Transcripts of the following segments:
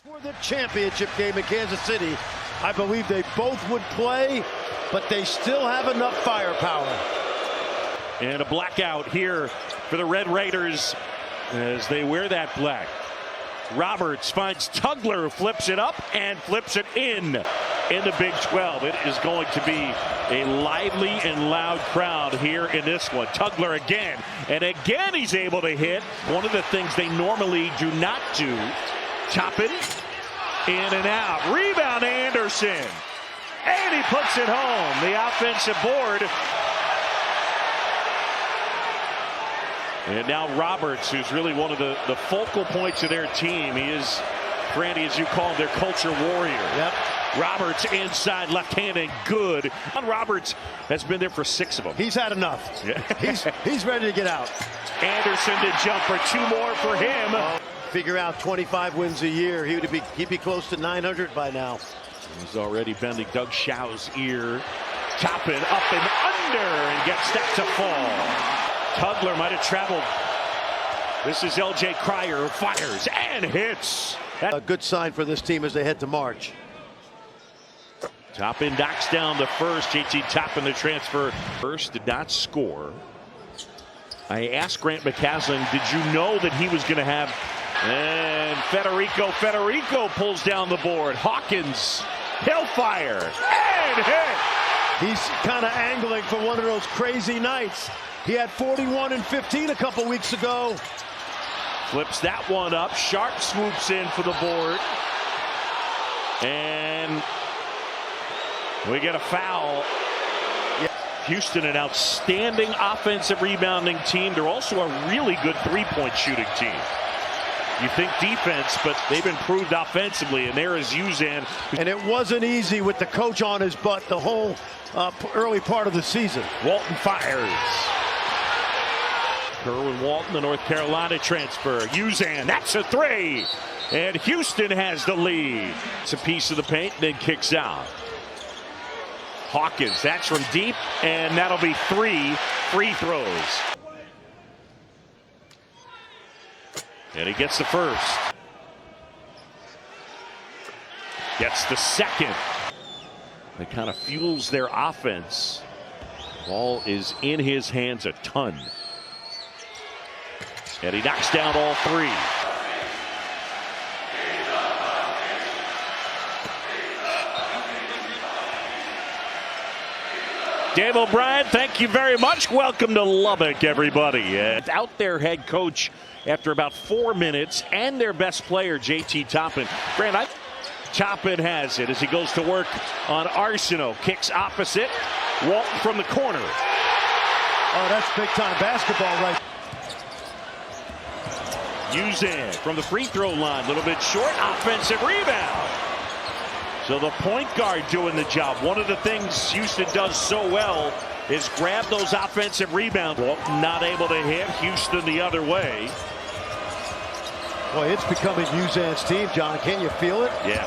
For the championship game in Kansas City, I believe they both would play, but they still have enough firepower. And a blackout here for the Red Raiders as they wear that black. Roberts finds Tugler, who flips it up and flips it in the Big 12. It is going to be a lively and loud crowd here in this one. Tugler again, and again he's able to hit. One of the things they normally do not do. Toppin, in and out. Rebound, Anderson. And he puts it home. The offensive board. And now Roberts, who's really one of the focal points of their team. He is, Randy, as you call him, their culture warrior. Yep. Roberts inside, left-handed, good. Roberts has been there for 6 of them. He's had enough. Yeah. He's ready to get out. Anderson to jumper, 2 more for him. Figure out 25 wins a year. He'd be close to 900 by now. He's already bending Doug Shaw's ear. Toppin up and under and gets that to fall. Tugler might have traveled. This is L.J. Cryer, who fires and hits. A good sign for this team as they head to March. Toppin knocks down the first. JT Toppin, the transfer. First did not score. I asked Grant McCasland, did you know that he was going to have... And Federico pulls down the board. Hawkins, he'll fire and hit. He's kind of angling for one of those crazy nights. He had 41 and 15 a couple weeks ago. Flips that one up. Sharp swoops in for the board. And we get a foul. Houston, an outstanding offensive rebounding team. They're also a really good three-point shooting team. You think defense, but they've improved offensively, and there is Uzan. And it wasn't easy with the coach on his butt the whole early part of the season. Walton fires. Kerwin Walton, the North Carolina transfer. Uzan, that's a 3. And Houston has the lead. It's a piece of the paint, then kicks out. Hawkins, that's from deep, and that'll be 3 free throws. And he gets the first. Gets the second. That kind of fuels their offense. Ball is in his hands a ton. And he knocks down all 3. Dave O'Brien, thank you very much. Welcome to Lubbock, everybody. Out their head coach after about 4 minutes, and their best player, JT Toppin. Grant, Toppin has it as he goes to work on Arsenault. Kicks opposite. Walton from the corner. Oh, that's big-time basketball right. Uzan from the free throw line. A little bit short. Offensive rebound. So the point guard doing the job. One of the things Houston does so well is grab those offensive rebounds. Walton not able to hit. Houston the other way. Boy, it's becoming Uzan's team, John. Can you feel it? Yeah.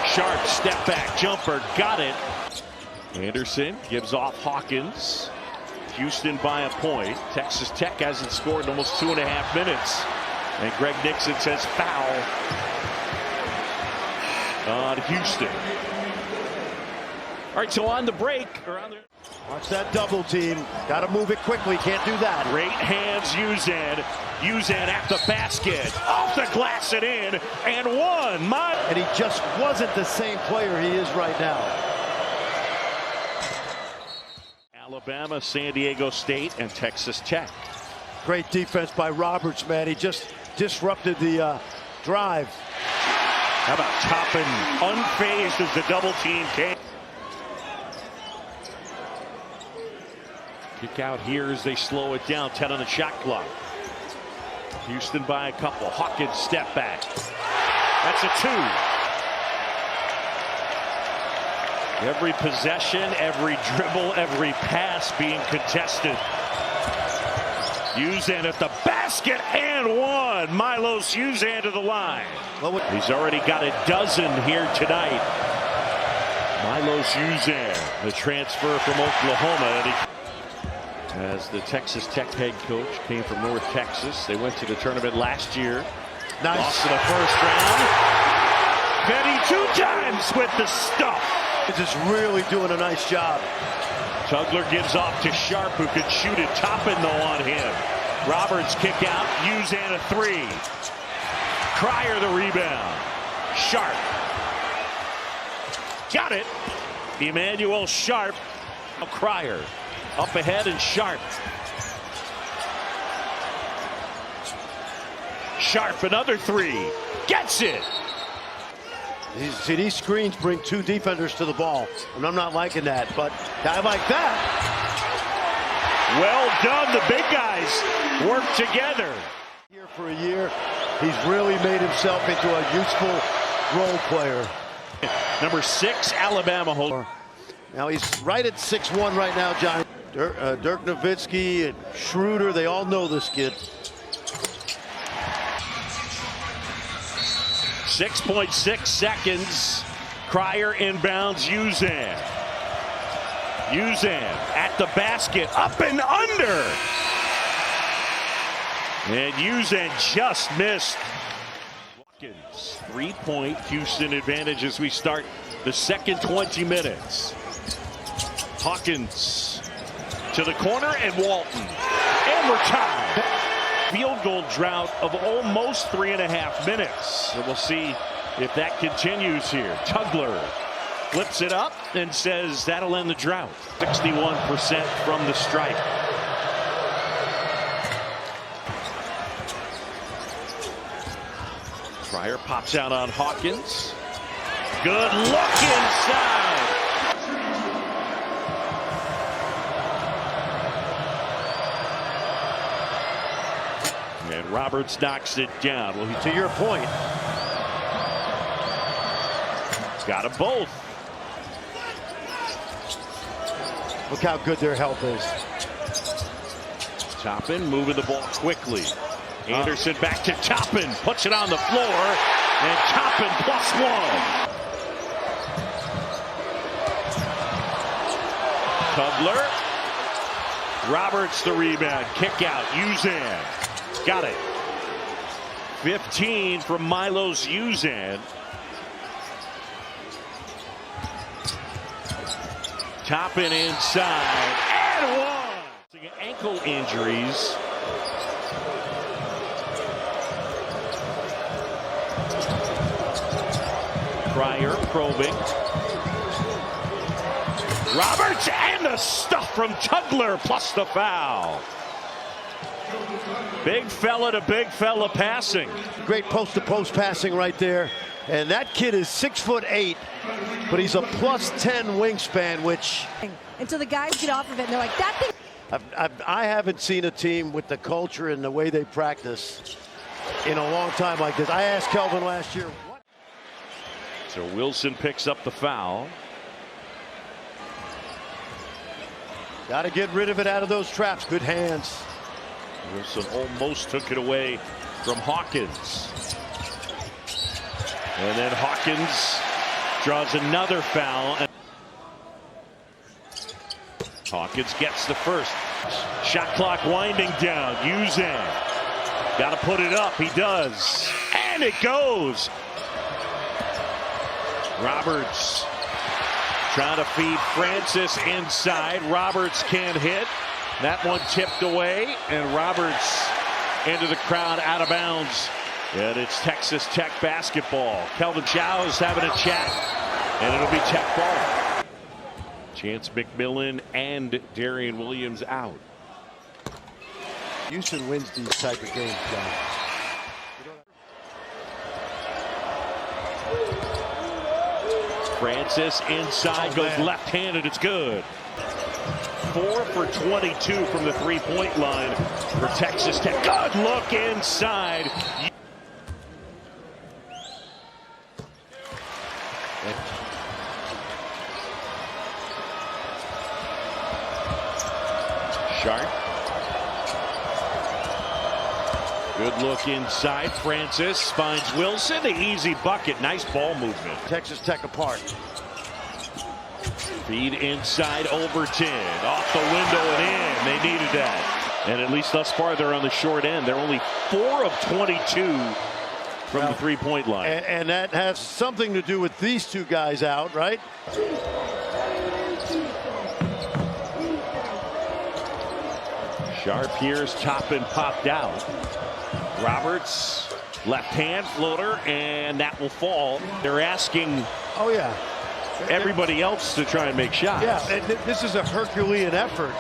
Sharp step back jumper. Got it. Anderson gives off Hawkins. Houston by a point. Texas Tech hasn't scored in almost 2.5 minutes. And Greg Nixon says foul on Houston. All right, so on the break. Watch that double team. Got to move it quickly. Can't do that. Great hands, Uzan. Uzan at the basket. Off the glass and in. And one. And he just wasn't the same player he is right now. Alabama, San Diego State, and Texas Tech. Great defense by Roberts, man. He just disrupted the drive. How about Toppin unfazed as the double team came. Kick out here as they slow it down. 10 on the shot clock. Houston by a couple. Hawkins step back. That's a 2. Every possession, every dribble, every pass being contested. Uzan at the basket and one. Milos Uzan to the line. He's already got a dozen here tonight. Milos Uzan, the transfer from Oklahoma. As the Texas Tech head coach, came from North Texas. They went to the tournament last year. Nice. Lost to the first round. Petty 2 times with the stuff. He's just really doing a nice job. Tugler gives off to Sharp, who could shoot it. Toppin, though, on him. Roberts kick out. Uzan a 3. Cryer the rebound. Sharp. Got it. Emmanuel Sharp. Cryer up ahead and Sharp. Sharp, another 3. Gets it. See, these screens bring 2 defenders to the ball, and I'm not liking that, but I like that. Well done. The big guys work together. Here for a year, he's really made himself into a useful role player. Number 6, Alabama holder. Now he's right at 6'1" right now, John. Dirk Nowitzki and Schroeder, they all know this kid. 6.6 seconds. Cryer inbounds Uzan. Uzan at the basket, up and under. And Uzan just missed. 3-point Houston advantage as we start the second 20 minutes. Hawkins to the corner and Walton. And we're tied. Field goal drought of almost 3.5 minutes. So we'll see if that continues here. Tugler flips it up and says that'll end the drought. 61% from the stripe. Cryer pops out on Hawkins. Good look inside. And Roberts knocks it down. Well, To your point, he's got them both. look how good their help is. Toppin moving the ball quickly. Anderson back to Toppin, puts it on the floor, and Toppin +1. Tugler. Roberts the rebound, kick out, Uzan. Got it. 15 from Milos Uzan. Toppin inside, and 1. Ankle injuries. Cryer probing. Roberts and the stuff from Tugler plus the foul. Big fella to big fella passing. Great post-to-post passing right there. And that kid is 6'8", but he's a +10 wingspan, which... Until the guys get off of it and they're like, that thing... I haven't seen a team with the culture and the way they practice in a long time like this. I asked Kelvin last year. What? So Wilson picks up the foul. Got to get rid of it out of those traps. Good hands. Wilson almost took it away from Hawkins. And then Hawkins draws another foul. Hawkins gets the first. Shot clock winding down. Uzan. Got to put it up. He does. And it goes. Roberts trying to feed Francis inside. Roberts can't hit. That one tipped away. And Roberts into the crowd, out of bounds. And it's Texas Tech basketball. Kelvin Chow's having a chat. And it'll be Tech ball. Chance McMillan and Darian Williams out. Houston wins these type of games, John. Francis inside, goes left-handed. It's good. 4 for 22 from the three-point line for Texas Tech. Good look inside. Sharp. Good look inside. Francis finds Wilson. The easy bucket. Nice ball movement. Texas Tech apart. Feed inside Overton. Off the window and in. They needed that. And at least thus far, they're on the short end. They're only 4 of 22 from the three-point line. And that has something to do with these two guys out, right? Sharp here's Toppin popped out. Roberts, left hand floater, and that will fall. They're asking Oh, yeah. everybody else to try and make shots. Yeah, and this is a Herculean effort.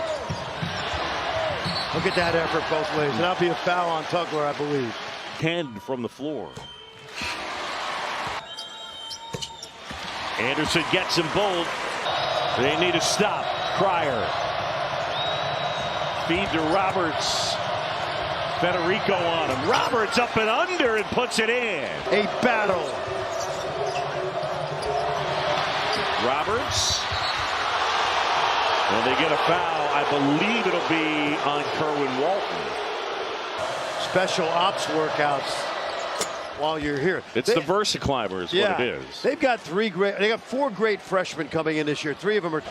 Look at that effort both ways. And that'll be a foul on Tugler, I believe. 10 from the floor. Anderson gets them both. They need to stop. Cryer. Feed to Roberts. Federico on him. Roberts up and under and puts it in. A battle. Roberts. And they get a foul. I believe it'll be on Kerwin Walton. Special ops workouts while you're here. It's the VersaClimber is what it is. They've got four great freshmen coming in this year. Three of them are.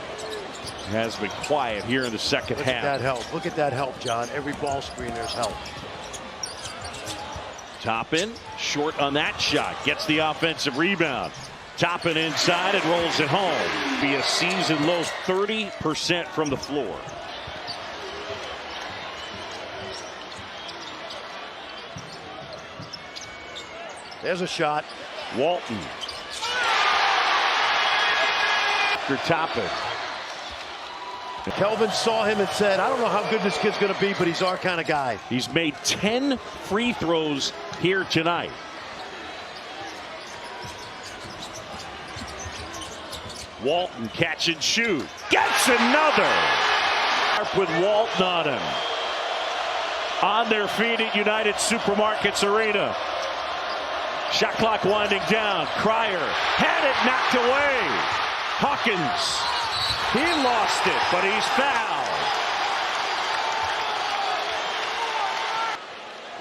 Has been quiet here in the second Look half. at that help. Look at that help, John. Every ball screen, there's help. Toppin, short on that shot. Gets the offensive rebound. Toppin inside and rolls it home. Be a season low 30% from the floor. There's a shot. Walton. For Toppin. Kelvin saw him and said, I don't know how good this kid's going to be, but he's our kind of guy. He's made 10 free throws here tonight. Walton catch and shoot. Gets another. With Walton on him. On their feet at United Supermarkets Arena. Shot clock winding down. Cryer had it knocked away. Hawkins. He lost it, but he's fouled.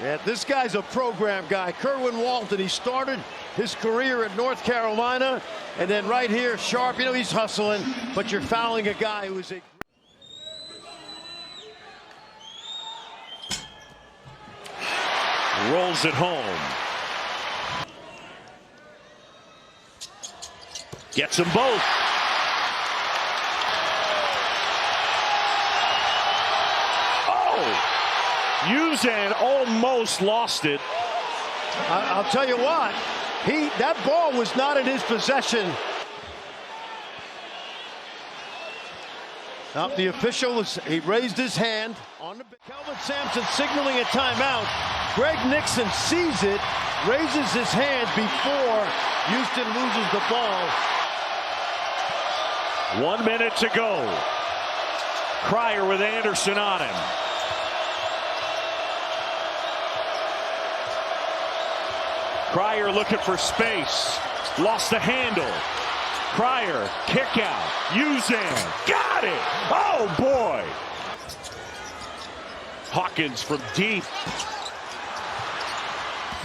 Yeah, this guy's a program guy. Kerwin Walton, he started his career at North Carolina. And then right here, Sharp, you know, he's hustling, but you're fouling a guy who is a... Rolls it home. Gets them both. Uzan almost lost it. I'll tell you what, that ball was not in his possession. Now the official, he raised his hand on the Kelvin Sampson signaling a timeout. Greg Nixon sees it, raises his hand before Houston loses the ball. 1 minute to go. Cryer with Anderson on him. Cryer looking for space. Lost the handle. Cryer, kick out. Uzan, got it. Oh, boy. Hawkins from deep.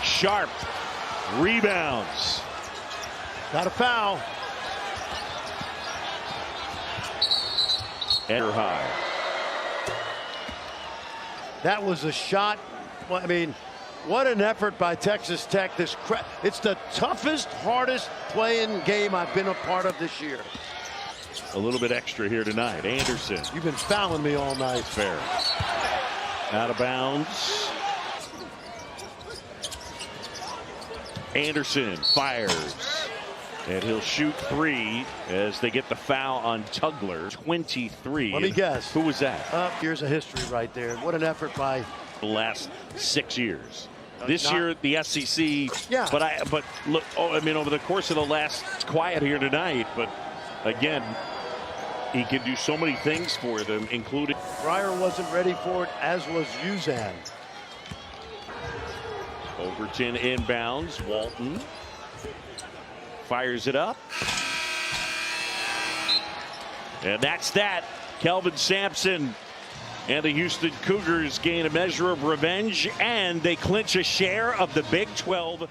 Sharp rebounds. Got a foul. Enter high. That was a shot. Well, I mean, what an effort by Texas Tech. It's the toughest, hardest playing game I've been a part of this year. A little bit extra here tonight. Anderson. You've been fouling me all night. Fair. Out of bounds. Anderson fires. And he'll shoot three as they get the foul on Tugler. 23. Let me guess. Who was that? Here's a history right there. What an effort by the last 6 years. This year, the SEC. Yeah. But look, I mean, over the course of the last, it's quiet here tonight. But again, he can do so many things for them, including. Cryer wasn't ready for it, as was Uzan. Overton inbounds. Walton fires it up. And that's that. Kelvin Sampson and the Houston Cougars gain a measure of revenge, and they clinch a share of the Big 12.